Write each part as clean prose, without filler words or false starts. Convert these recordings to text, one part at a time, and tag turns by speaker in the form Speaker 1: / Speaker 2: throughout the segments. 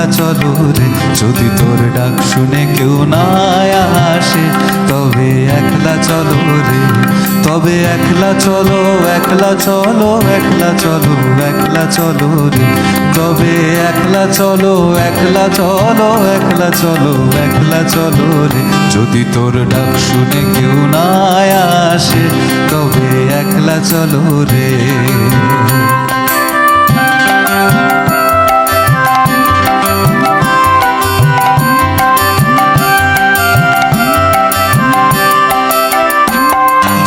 Speaker 1: একলা চলো রে, যদি তোর ডাক শুনে কেউ না আসে, তবে একলা চলো রে, তবে একলা চলো, একলা চলো, একলা চলো, একলা চলো রে, তবে একলা চলো, একলা চলো, একলা চলো, একলা চলো রে, যদি তোর ডাক শুনে কেউ না আসে, তবে একলা চলো রে।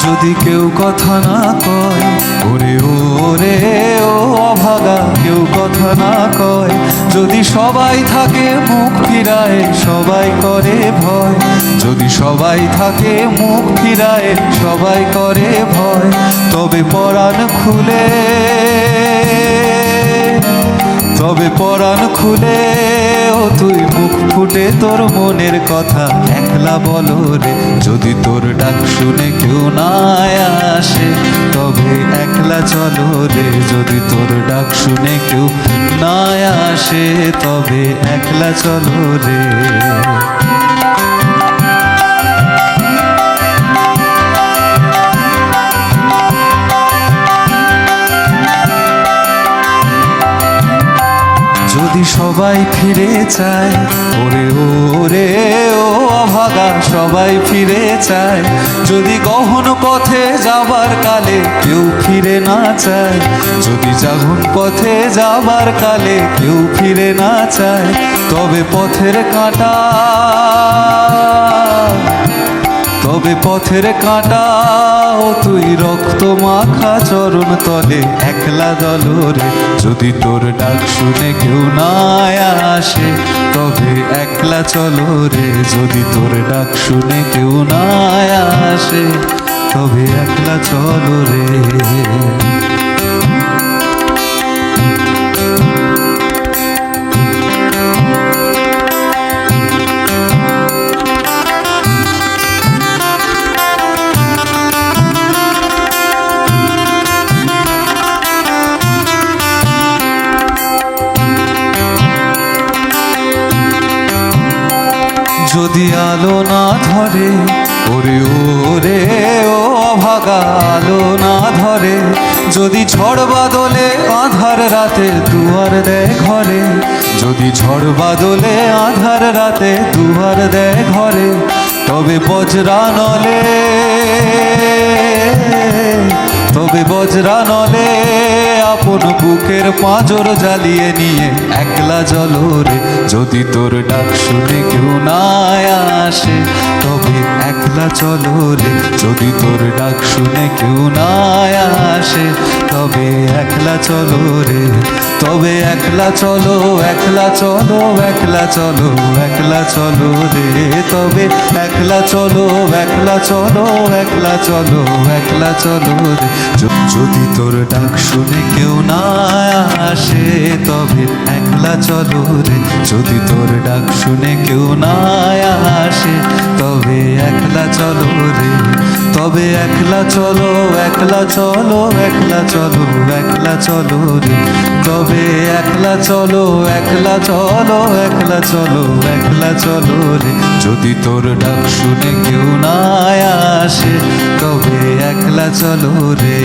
Speaker 1: যদি কেউ কথা না কয়, ওরে ওরে ও অভাগা, কেউ কথা না কয়, যদি সবাই থাকে মুখ ফিরায়, সবাই করে ভয়, যদি সবাই থাকে মুখ ফিরায়, সবাই করে ভয়, তবে পরাণ খুলে, তবে পরাণ খুলে ও তুই মুখ ফুটে তোর মনের কথা একলা বলো রে, যদি তোর ডাক শুনে কেউ না আসে, তবে একলা চলো রে, যদি তোর ডাক শুনে কেউ না আসে, তবে একলা চলো রে। যদি সবাই ফিরে চায়, ওরে ওরে ও অভাগা, সবাই ফিরে চায়, যদি গহন পথে যাবার কালে কেউ ফিরে না চায়, যদি গহন পথে যাবার কালে কেউ ফিরে না চায়, তবে পথের কাঁটা, তবে পথের কাঁটা ও তুই রক্ত মাখা চরণ তলে একলা দলো রে, যদি তোর ডাক শুনে কেউ না আসে, তবে একলা চলো রে, যদি তোর ডাক শুনে কেউ না আসে, তবে একলা চলো রে। যদি আলো না ধরে, ওরে ওরে ও অভাগা, আলো না ধরে, যদি ঝড় বাদলে আধার রাতে দুয়ার দেয় ঘরে, যদি ঝড় বাদলে আধার রাতে দুয়ার দেয় ঘরে, তবে বজ্রা নলে, তবে বজ্রা নলে আপন বুকের পাঁজর জ্বালিয়ে নিয়ে একলা চলো রে, যদি তোর ডাক শুনে কেউ না আসে, তবে একলা চলো রে, যদি তোর ডাক শুনে কেউ না আসে, তবে একলা চলো রে, তবে একলা চলো, একলা চলো, একলা চলো, একলা চলো রে, তবে একলা চলো, একলা চলো, একলা চলো, একলা চলো রে, যদি তোর ডাক শুনে কেউ না আসে, তবে একলা চলো রে, যদি তোর ডাক শুনে কেউ না আসে, তবে একলা চলো রে, তবে একলা চলো, একলা চলো, একলা চলো, একলা চলো রে, তবে একলা চলো, একলা চলো, একলা চলো, একলা চলো রে, যদি তোর ডাক শুনে কেউ না আসে, তবে একলা চলো রে।